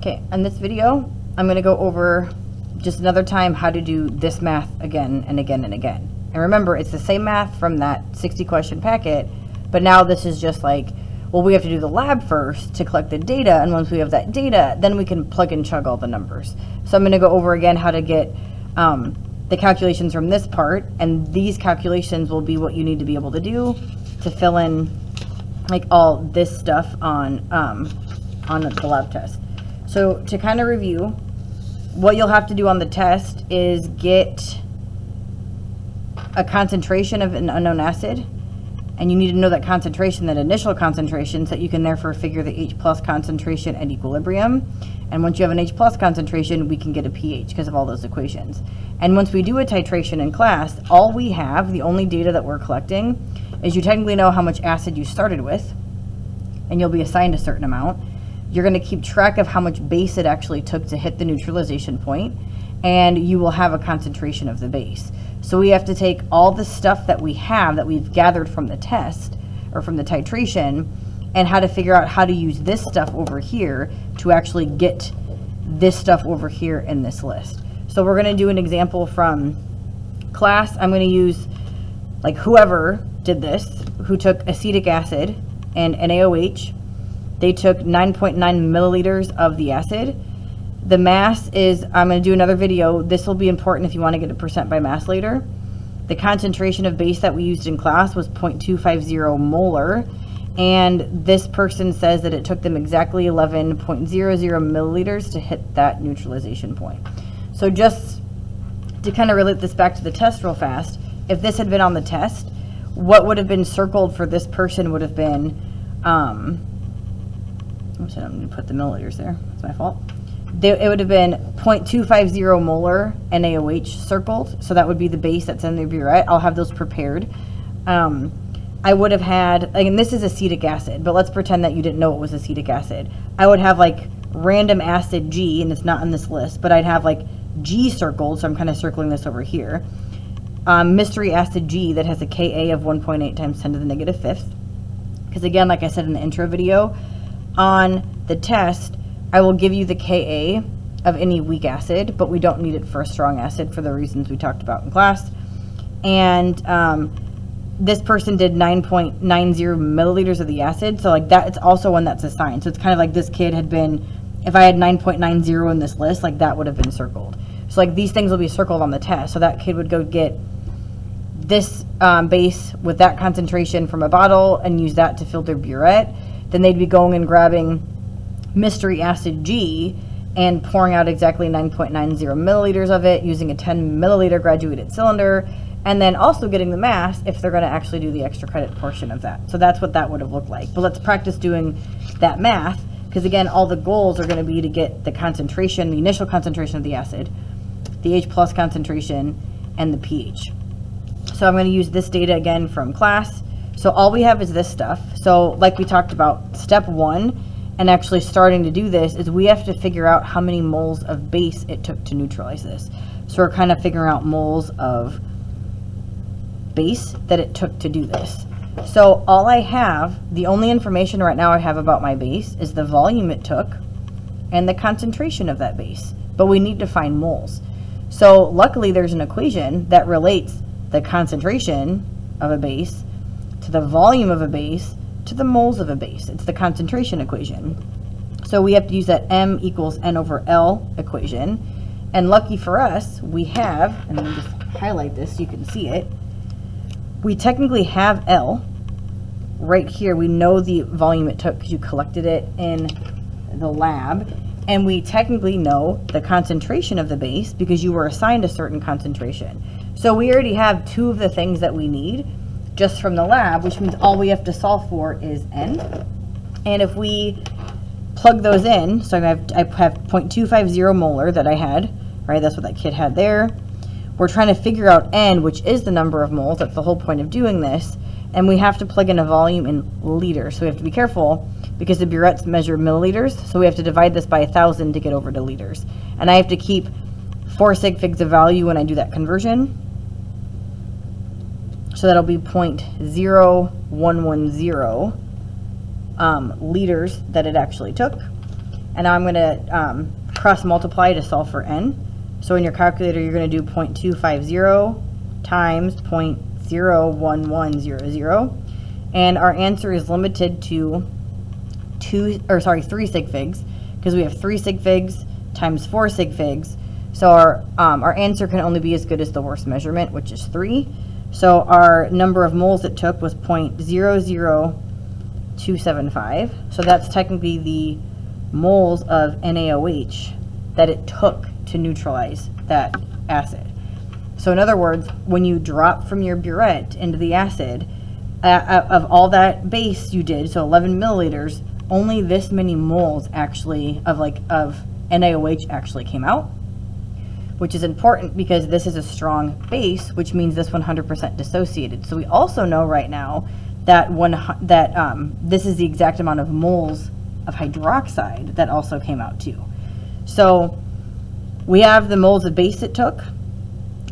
Okay, in this video, I'm going to go over just another time how to do this math again and again and again. And remember, it's the same math from that 60 question packet, but now this is just like, well, we have to do the lab first to collect the data, and once we have that data, then we can plug and chug all the numbers. So I'm going to go over again how to get the calculations from this part, and these calculations will be what you need to be able to do to fill in like all this stuff on the lab test. So to kind of review, what you'll have to do on the test is get a concentration of an unknown acid, and you need to know that concentration, that initial concentration, so that you can therefore figure the H plus concentration at equilibrium. And once you have an H plus concentration, we can get a pH because of all those equations. And once we do a titration in class, all we have, the only data that we're collecting, is you technically know how much acid you started with, and you'll be assigned a certain amount. You're going to keep track of how much base it actually took to hit the neutralization point, and you will have a concentration of the base. So we have to take all the stuff that we have, that we've gathered from the test, or from the titration, and how to figure out how to use this stuff over here to actually get this stuff over here in this list. So we're going to do an example from class. I'm going to use like whoever did this, who took acetic acid and NaOH. They took 9.9 milliliters of the acid. The mass is, I'm going to do another video. This will be important if you want to get a percent by mass later. The concentration of base that we used in class was 0.250 molar. And this person says that it took them exactly 11.00 milliliters to hit that neutralization point. So just to kind of relate this back to the test real fast, if this had been on the test, what would have been circled for this person would have been, oops, I don't need to put the milliliters there. That's my fault. It would have been 0.250 molar NaOH circled. So that would be the base that's in the burette. I'll have those prepared. I would have had, like, and this is acetic acid, but let's pretend that you didn't know it was acetic acid. I would have like random acid G, and it's not on this list, but I'd have like G circled, so I'm kind of circling this over here. Mystery acid G that has a Ka of 1.8 times 10 to the negative fifth. Because again, like I said in the intro video, on the test, I will give you the Ka of any weak acid, but we don't need it for a strong acid for the reasons we talked about in class. And this person did 9.90 milliliters of the acid, so like that, it's also one that's assigned. So it's kind of like this kid had been, if I had 9.90 in this list, like that would have been circled. So like these things will be circled on the test. So that kid would go get this base with that concentration from a bottle and use that to fill their burette. Then they'd be going and grabbing mystery acid G and pouring out exactly 9.90 milliliters of it using a 10 milliliter graduated cylinder, and then also getting the mass if they're going to actually do the extra credit portion of that. So that's what that would have looked like. But let's practice doing that math, because again, all the goals are going to be to get the concentration, the initial concentration of the acid, the H plus concentration, and the pH. So I'm going to use this data again from class. So all we have is this stuff. So like we talked about, step one, and actually starting to do this, is we have to figure out how many moles of base it took to neutralize this. So we're kind of figuring out moles of base that it took to do this. So all I have, the only information right now I have about my base is the volume it took and the concentration of that base, but we need to find moles. So luckily there's an equation that relates the concentration of a base to the volume of a base to the moles of a base. It's the concentration equation. So we have to use that M equals N over L equation. And lucky for us, we have, and let me just highlight this so you can see it, we technically have L right here. We know the volume it took because you collected it in the lab. And we technically know the concentration of the base because you were assigned a certain concentration. So we already have two of the things that we need just from the lab, which means all we have to solve for is N. And if we plug those in, so I have 0.250 molar that I had, right? That's what that kid had there. We're trying to figure out N, which is the number of moles. That's the whole point of doing this. And we have to plug in a volume in liters. So we have to be careful because the burettes measure milliliters. So we have to divide this by 1,000 to get over to liters. And I have to keep 4 sig figs of value when I do that conversion. So that'll be 0.0110 liters that it actually took. And now I'm going to cross multiply to solve for n. So in your calculator, you're going to do 0.250 times 0.01100. And our answer is limited to 3 sig figs, because we have 3 sig figs times 4 sig figs. So our answer can only be as good as the worst measurement, which is 3. So our number of moles it took was 0.00275. So that's technically the moles of NaOH that it took to neutralize that acid. So in other words, when you drop from your burette into the acid, of all that base you did, so 11 milliliters, only this many moles actually of NaOH actually came out, which is important because this is a strong base, which means this 100% dissociated. So we also know right now that this is the exact amount of moles of hydroxide that also came out too. So we have the moles of base it took,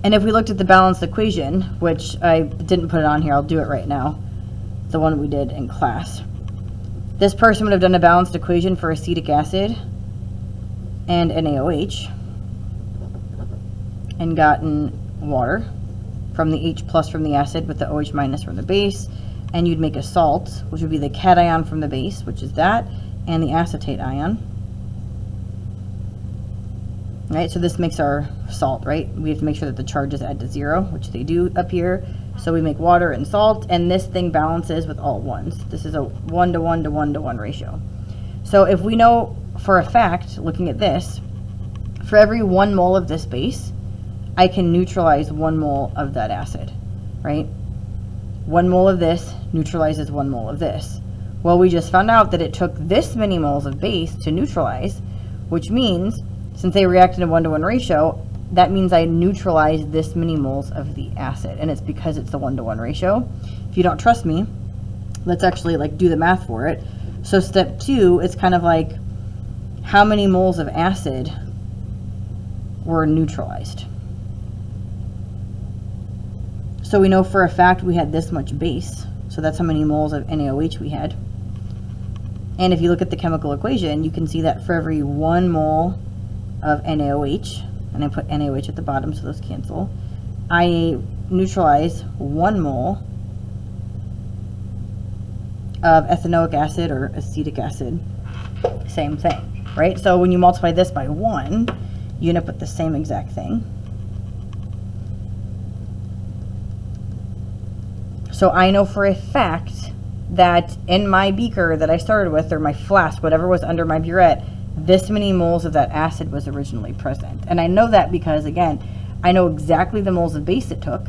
and if we looked at the balanced equation, which I didn't put it on here, I'll do it right now, the one we did in class. This person would have done a balanced equation for acetic acid and NaOH and gotten water from the H plus from the acid with the OH minus from the base, and you'd make a salt, which would be the cation from the base, which is that, and the acetate ion. Right, so this makes our salt, right? We have to make sure that the charges add to 0, which they do up here. So we make water and salt, and this thing balances with all ones. This is a 1 to 1 to 1 to 1 ratio. So if we know for a fact, looking at this, for every 1 mole of this base, I can neutralize 1 mole of that acid, right? 1 mole of this neutralizes 1 mole of this. Well, we just found out that it took this many moles of base to neutralize, which means since they react in a 1 to 1 ratio, that means I neutralize this many moles of the acid, and it's because it's the 1 to 1 ratio. If you don't trust me, let's actually do the math for it. So step 2, it's kind of like how many moles of acid were neutralized. So we know for a fact we had this much base, so that's how many moles of NaOH we had. And if you look at the chemical equation, you can see that for every 1 mole of NaOH, and I put NaOH at the bottom so those cancel, I neutralize 1 mole of ethanoic acid or acetic acid. Same thing, right? So when you multiply this by 1, you end up with the same exact thing. So I know for a fact that in my beaker that I started with, or my flask, whatever was under my burette, this many moles of that acid was originally present. And I know that because, again, I know exactly the moles of base it took.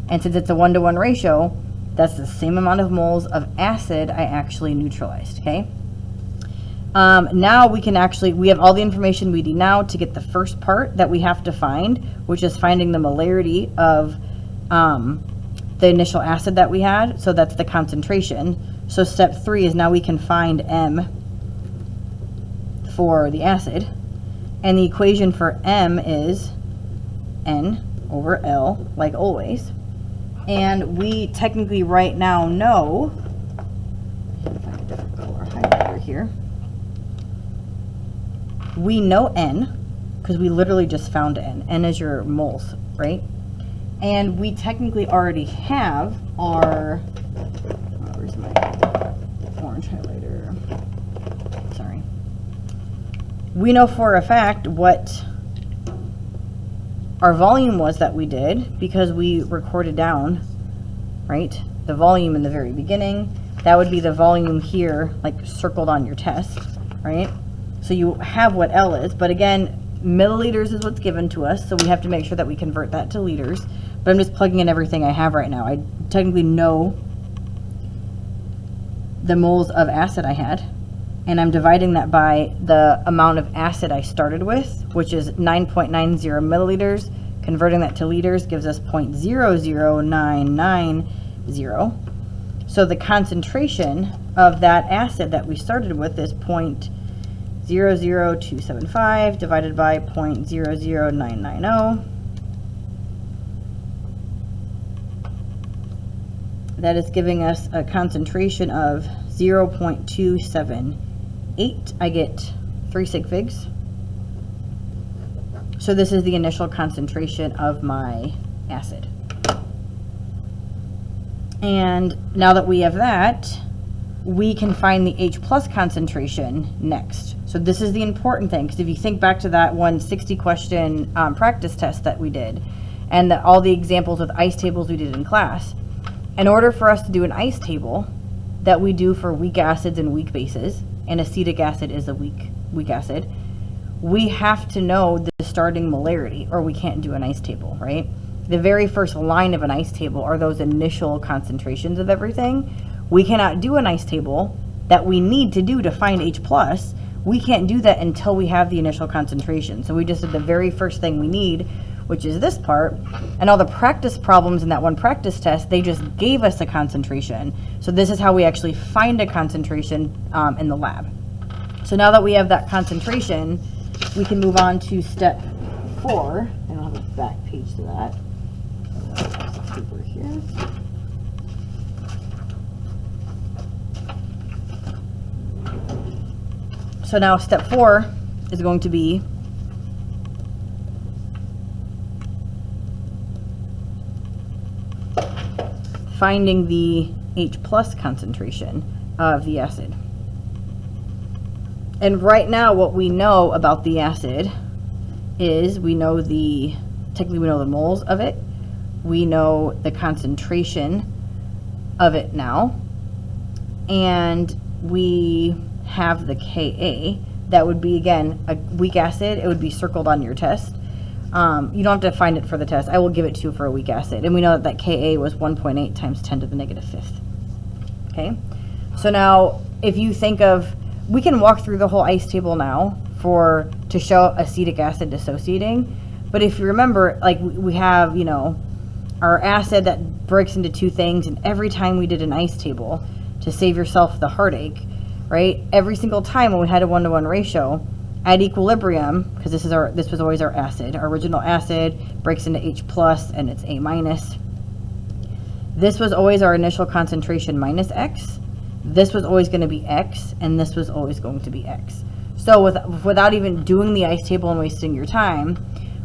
And since it's a 1 to 1 ratio, that's the same amount of moles of acid I actually neutralized, okay? Now we have all the information we need now to get the first part that we have to find, which is finding the molarity of the initial acid that we had. So that's the concentration. So step 3 is now we can find M for the acid, and the equation for M is N over L, like always. And we technically right now know, if I find a different color highlighter here, we know N because we literally just found N. N is your moles, right? And we technically already have our, where's my orange highlighter? Sorry. We know for a fact what our volume was that we did because we recorded down, right, the volume in the very beginning. That would be the volume here, circled on your test, right? So you have what L is, but again, milliliters is what's given to us, so we have to make sure that we convert that to liters. But I'm just plugging in everything I have right now. I technically know the moles of acid I had, and I'm dividing that by the amount of acid I started with, which is 9.90 milliliters. Converting that to liters gives us 0.00990. So the concentration of that acid that we started with is 0.00275 divided by 0.00990. That is giving us a concentration of 0.278. I get 3 sig figs. So this is the initial concentration of my acid. And now that we have that, we can find the H plus concentration next. So this is the important thing, because if you think back to that 160 question practice test that we did, and all the examples with ice tables we did in class, in order for us to do an ice table that we do for weak acids and weak bases, and acetic acid is a weak acid, we have to know the starting molarity, or we can't do an ice table, right? The very first line of an ice table are those initial concentrations of everything. We cannot do an ice table that we need to do to find H plus. We can't do that until we have the initial concentration. So we just did the very first thing we need, which is this part. And all the practice problems in that one practice test, they just gave us a concentration. So this is how we actually find a concentration in the lab. So now that we have that concentration, we can move on to step 4. I don't have a back page to that. Paper here. So now step 4 is going to be finding the H plus concentration of the acid. And right now what we know about the acid is we know technically we know the moles of it. We know the concentration of it now. And we have the Ka. That would be, again, a weak acid. It would be circled on your test. You don't have to find it for the test. I will give it to you for a weak acid. And we know that Ka was 1.8 times 10 to the negative 5th. Okay? So now, if you think of, we can walk through the whole ice table now to show acetic acid dissociating. But if you remember, like we have, you know, our acid that breaks into 2 things, and every time we did an ice table to save yourself the heartache, right? Every single time when we had a 1-to-1 ratio, at equilibrium, because this was always our acid, our original acid breaks into H plus and it's A minus. This was always our initial concentration minus X. This was always going to be X, and this was always going to be X. So without even doing the ice table and wasting your time,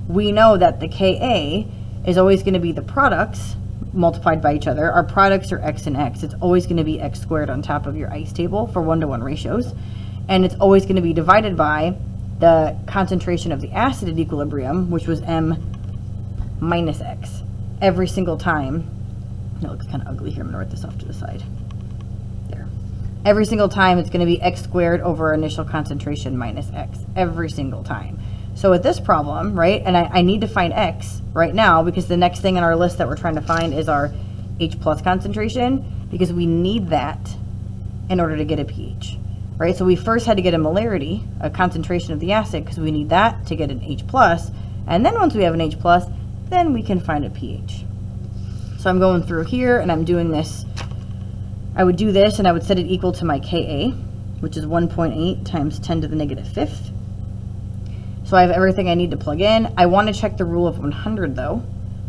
we know that the Ka is always going to be the products multiplied by each other. Our products are X and X. It's always going to be X squared on top of your ice table for 1-to-1 ratios. And it's always going to be divided by the concentration of the acid at equilibrium, which was M minus X. Every single time. It looks kind of ugly here. I'm going to write this off to the side. There. Every single time it's going to be X squared over initial concentration minus X. Every single time. So with this problem, right, and I need to find X right now, because the next thing on our list that we're trying to find is our H plus concentration, because we need that in order to get a pH, right? So we first had to get a molarity, a concentration of the acid, because we need that to get an H plus, and then once we have an H plus, then we can find a pH. So I'm going through here and I'm doing this. I would do this and I would set it equal to my Ka, which is 1.8 times 10 to the negative 5th. So I have everything I need to plug in. I want to check the rule of 100 though,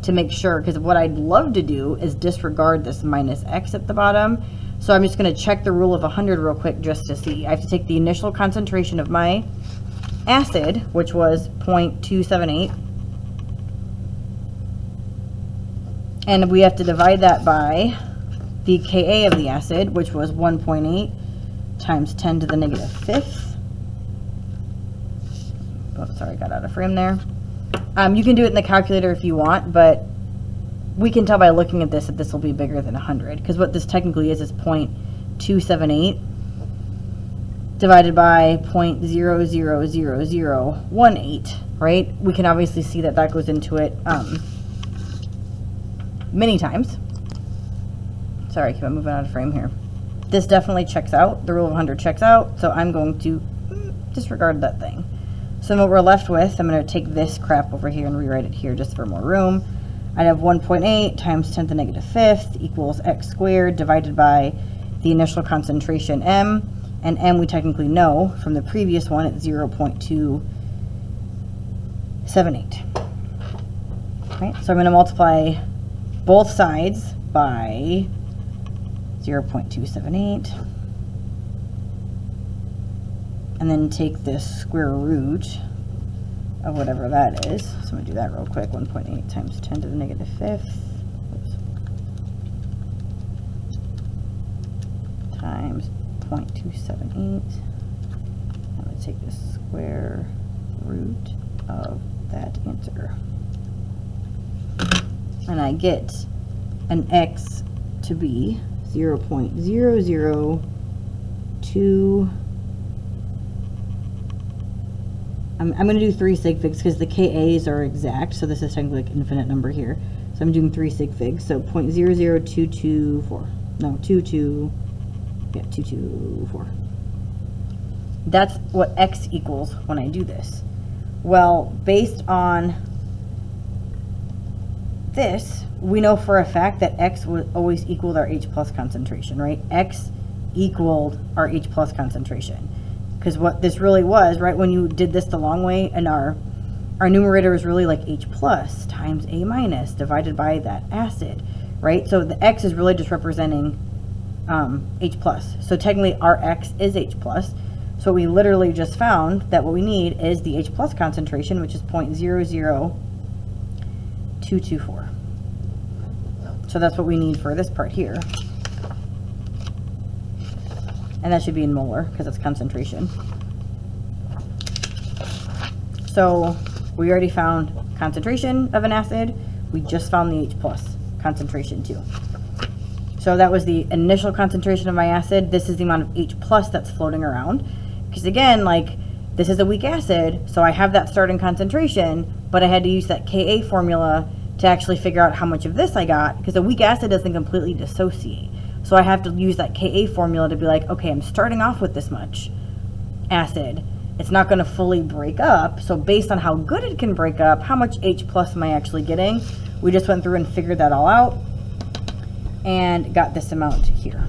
to make sure, because what I'd love to do is disregard this minus X at the bottom. So I'm just going to check the rule of 100 real quick just to see. I have to take the initial concentration of my acid, which was 0.278, and we have to divide that by the Ka of the acid, which was 1.8 times 10 to the negative 5th. Oh, sorry, I got out of frame there. You can do it in the calculator if you want, but we can tell by looking at this that this will be bigger than 100, because what this technically is 0.278 divided by 0.000018, right? We can obviously see that that goes into it many times. Sorry, I keep on moving out of frame here. This definitely checks out. The rule of 100 checks out, so I'm going to disregard that thing. So what we're left with, I'm going to take this crap over here and rewrite it here just for more room. I'd have 1.8 times 10 to the negative 5th equals X squared divided by the initial concentration M, and M we technically know from the previous one at 0.278. Right, so I'm going to multiply both sides by 0.278. and then take this square root of whatever that is. So I'm going to do that real quick. 1.8 times 10 to the negative fifth. Oops. Times 0.278. I'm going to take the square root of that answer. And I get an x to be 0.002. I'm going to do 3 sig figs because the KAs are exact, so this is technically like an infinite number here. So I'm doing 3 sig figs, so 0.00224. No, 224. That's what x equals when I do this. Well, based on this, we know for a fact that x would always equal our H plus concentration, right? X equaled our H plus concentration. Because what this really was, right, when you did this the long way, and our numerator is really like H plus times A minus divided by that acid, right? So the x is really just representing H plus. So technically our x is H plus. So we literally just found that what we need is the H plus concentration, which is 0.00224. So that's what we need for this part here. And that should be in molar because it's concentration. So we already found concentration of an acid. We just found the H plus concentration too. So that was the initial concentration of my acid. This is the amount of H plus that's floating around. Because again, like, this is a weak acid, so I have that starting concentration, but I had to use that Ka formula to actually figure out how much of this I got, because a weak acid doesn't completely dissociate. So I have to use that Ka formula to be like, okay, I'm starting off with this much acid. It's not going to fully break up, so based on how good it can break up, how much H plus am I actually getting? We just went through and figured that all out and got this amount here.